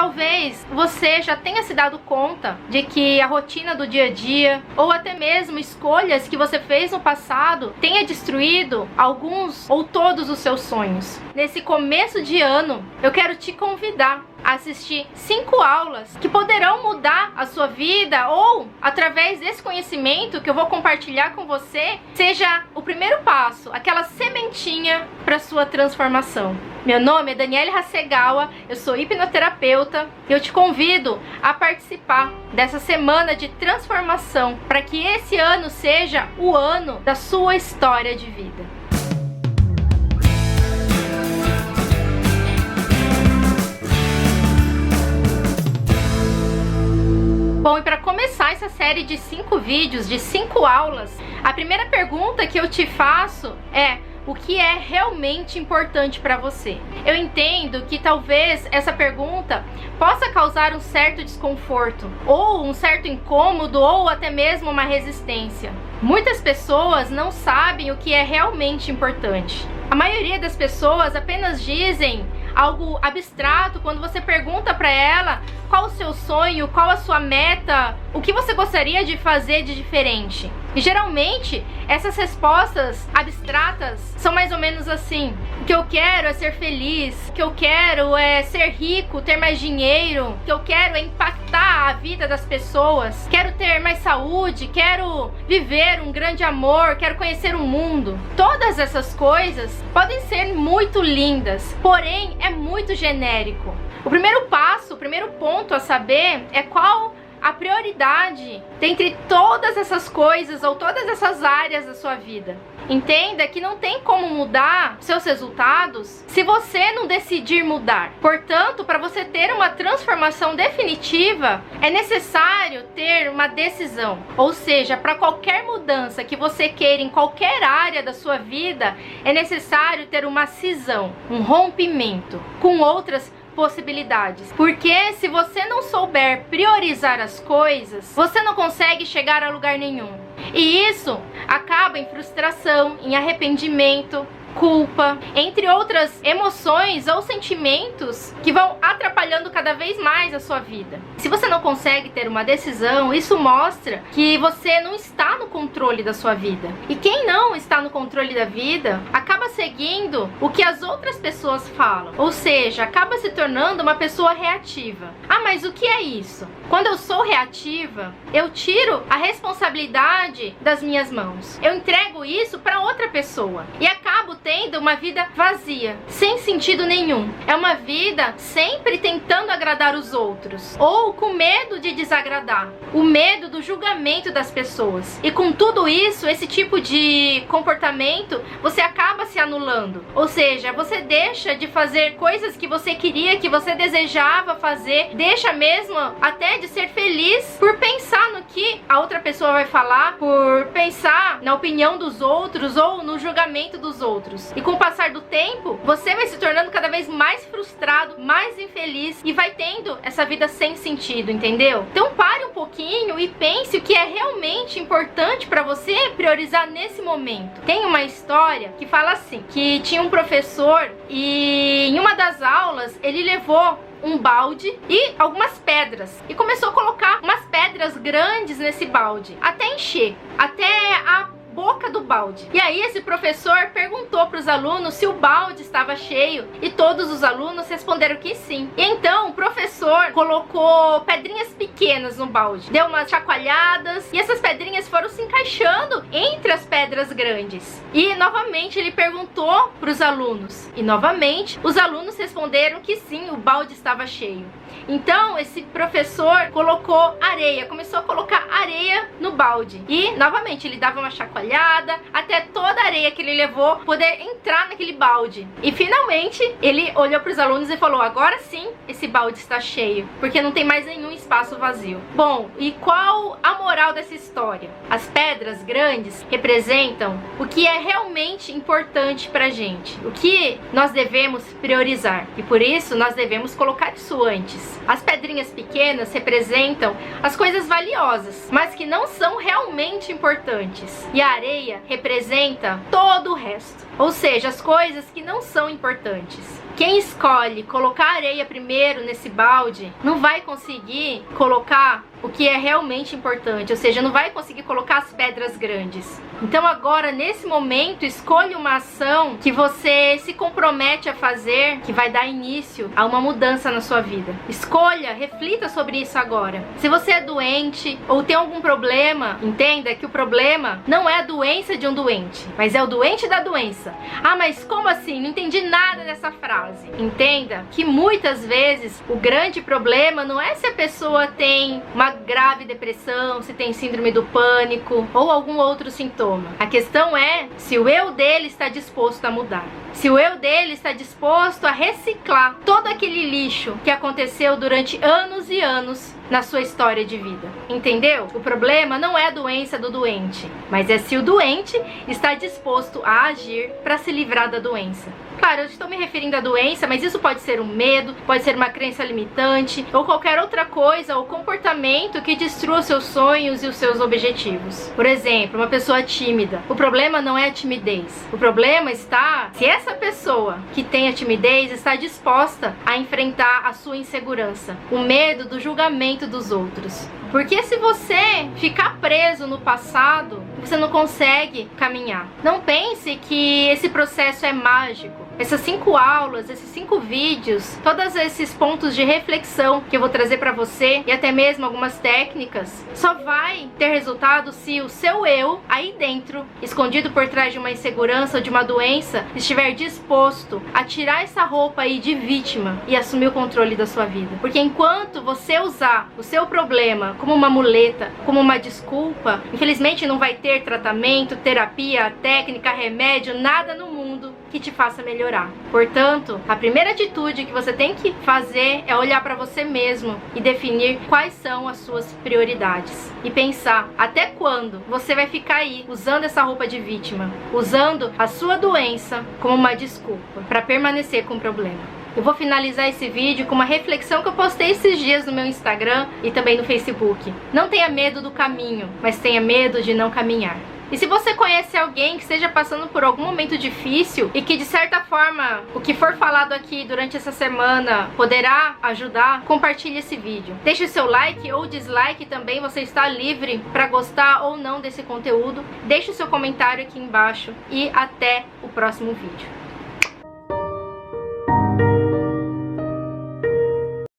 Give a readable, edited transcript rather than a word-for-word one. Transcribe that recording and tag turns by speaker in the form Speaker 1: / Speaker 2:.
Speaker 1: Talvez você já tenha se dado conta de que a rotina do dia a dia, ou até mesmo escolhas que você fez no passado, tenha destruído alguns ou todos os seus sonhos. Nesse começo de ano, eu quero te convidar a assistir 5 aulas que poderão mudar a sua vida, ou através desse conhecimento que eu vou compartilhar com você, seja o primeiro passo, aquela sementinha para sua transformação. Meu nome é Daniele Hasegawa, eu sou hipnoterapeuta e eu te convido a participar dessa semana de transformação para que esse ano seja o ano da sua história de vida. Bom, e para começar essa série de 5 vídeos, de 5 aulas, a primeira pergunta que eu te faço é: o que é realmente importante para você? Eu entendo que talvez essa pergunta possa causar um certo desconforto, ou um certo incômodo, ou até mesmo uma resistência. Muitas pessoas não sabem o que é realmente importante. A maioria das pessoas apenas dizem algo abstrato quando você pergunta para ela qual o seu sonho, qual a sua meta, o que você gostaria de fazer de diferente. E geralmente essas respostas abstratas são mais ou menos assim: o que eu quero é ser feliz, o que eu quero é ser rico, ter mais dinheiro, o que eu quero é impactar a vida das pessoas, quero ter mais saúde, quero viver um grande amor, quero conhecer o mundo. Todas essas coisas podem ser muito lindas, porém é muito genérico. O primeiro passo, o primeiro ponto a saber é qual a prioridade dentre todas essas coisas ou todas essas áreas da sua vida. Entenda que não tem como mudar seus resultados se você não decidir mudar. Portanto, para você ter uma transformação definitiva, é necessário ter uma decisão. Ou seja, para qualquer mudança que você queira em qualquer área da sua vida, é necessário ter uma cisão, um rompimento com outras possibilidades. Porque se você não souber priorizar as coisas, você não consegue chegar a lugar nenhum. E isso acaba em frustração, em arrependimento, culpa, entre outras emoções ou sentimentos que vão atrapalhando cada vez mais a sua vida. Se você não consegue ter uma decisão, isso mostra que você não está no controle da sua vida. E quem não está no controle da vida acaba seguindo o que as outras pessoas falam, ou seja, acaba se tornando uma pessoa reativa. Ah, mas o que é isso? Quando eu sou reativa, eu tiro a responsabilidade das minhas mãos. Eu entrego isso para outra pessoa e acabo tendo uma vida vazia, sem sentido nenhum. É uma vida sempre tentando agradar os outros, ou com medo de desagradar, o medo do julgamento das pessoas. E com tudo isso, esse tipo de comportamento, você acaba se anulando. Ou seja, você deixa de fazer coisas que você queria, que você desejava fazer, deixa mesmo até de ser feliz por pensar no que a outra pessoa vai falar, por pensar na opinião dos outros ou no julgamento dos outros. E com o passar do tempo, você vai se tornando cada vez mais frustrado, mais infeliz e vai tendo essa vida sem sentido, entendeu? Então pare um pouquinho e pense o que é realmente importante para você priorizar nesse momento. Tem uma história que fala assim, que tinha um professor e em uma das aulas ele levou um balde e algumas pedras e começou a colocar umas pedras grandes nesse balde até encher, até a boca do balde. E aí esse professor perguntou para os alunos se o balde estava cheio e todos os alunos responderam que sim. E então o professor colocou pedrinhas pequenas no balde, deu umas chacoalhadas e essas pedrinhas foram se encaixando entre as pedras grandes. E novamente ele perguntou para os alunos e novamente os alunos responderam que sim, o balde estava cheio. Então esse professor colocou areia, começou a colocar areia no balde e novamente ele dava uma chacoalhada até toda a areia que ele levou poder entrar naquele balde. E finalmente ele olhou para os alunos e falou: agora sim esse balde está cheio, porque não tem mais nenhum espaço vazio. Bom, e qual a moral dessa história? As pedras grandes representam o que é realmente importante pra gente, o que nós devemos priorizar, e por isso nós devemos colocar isso antes. As pedrinhas pequenas representam as coisas valiosas, mas que não são realmente importantes. E a areia representa todo o resto, ou seja, as coisas que não são importantes, Quem escolhe colocar areia primeiro nesse balde não vai conseguir colocar o que é realmente importante, ou seja, não vai conseguir colocar as pedras grandes. Então agora, nesse momento, escolha uma ação que você se compromete a fazer, que vai dar início a uma mudança na sua vida. Escolha, reflita sobre isso agora. Se você é doente ou tem algum problema, entenda que o problema não é a doença de um doente, mas é o doente da doença. Ah, mas como assim? Não entendi nada dessa frase. Entenda que muitas vezes o grande problema não é se a pessoa tem uma grave depressão, se tem síndrome do pânico ou algum outro sintoma. A questão é se o eu dele está disposto a mudar. Se o eu dele está disposto a reciclar todo aquele lixo que aconteceu durante anos e anos na sua história de vida. Entendeu? O problema não é a doença do doente, mas é se o doente está disposto a agir para se livrar da doença. Claro, eu estou me referindo à doença, mas isso pode ser um medo, pode ser uma crença limitante ou qualquer outra coisa ou comportamento que destrua os seus sonhos e os seus objetivos. Por exemplo, uma pessoa tímida. O problema não é a timidez. O problema está se essa pessoa que tem a timidez está disposta a enfrentar a sua insegurança, o medo do julgamento dos outros. Porque se você ficar preso no passado, você não consegue caminhar. Não pense que esse processo é mágico. Essas 5 aulas, esses 5 vídeos, todos esses pontos de reflexão que eu vou trazer para você e até mesmo algumas técnicas, só vai ter resultado se o seu eu aí dentro, escondido por trás de uma insegurança ou de uma doença, estiver disposto a tirar essa roupa aí de vítima e assumir o controle da sua vida. Porque enquanto você usar o seu problema como uma muleta, como uma desculpa, infelizmente não vai ter tratamento, terapia, técnica, remédio, nada no mundo que te faça melhorar. Portanto, a primeira atitude que você tem que fazer é olhar para você mesmo e definir quais são as suas prioridades. E pensar até quando você vai ficar aí usando essa roupa de vítima, usando a sua doença como uma desculpa para permanecer com o problema. Eu vou finalizar esse vídeo com uma reflexão que eu postei esses dias no meu Instagram e também no Facebook. Não tenha medo do caminho, mas tenha medo de não caminhar. E se você conhece alguém que esteja passando por algum momento difícil e que de certa forma o que for falado aqui durante essa semana poderá ajudar, compartilhe esse vídeo. Deixe o seu like ou dislike também, você está livre para gostar ou não desse conteúdo. Deixe o seu comentário aqui embaixo e até o próximo vídeo.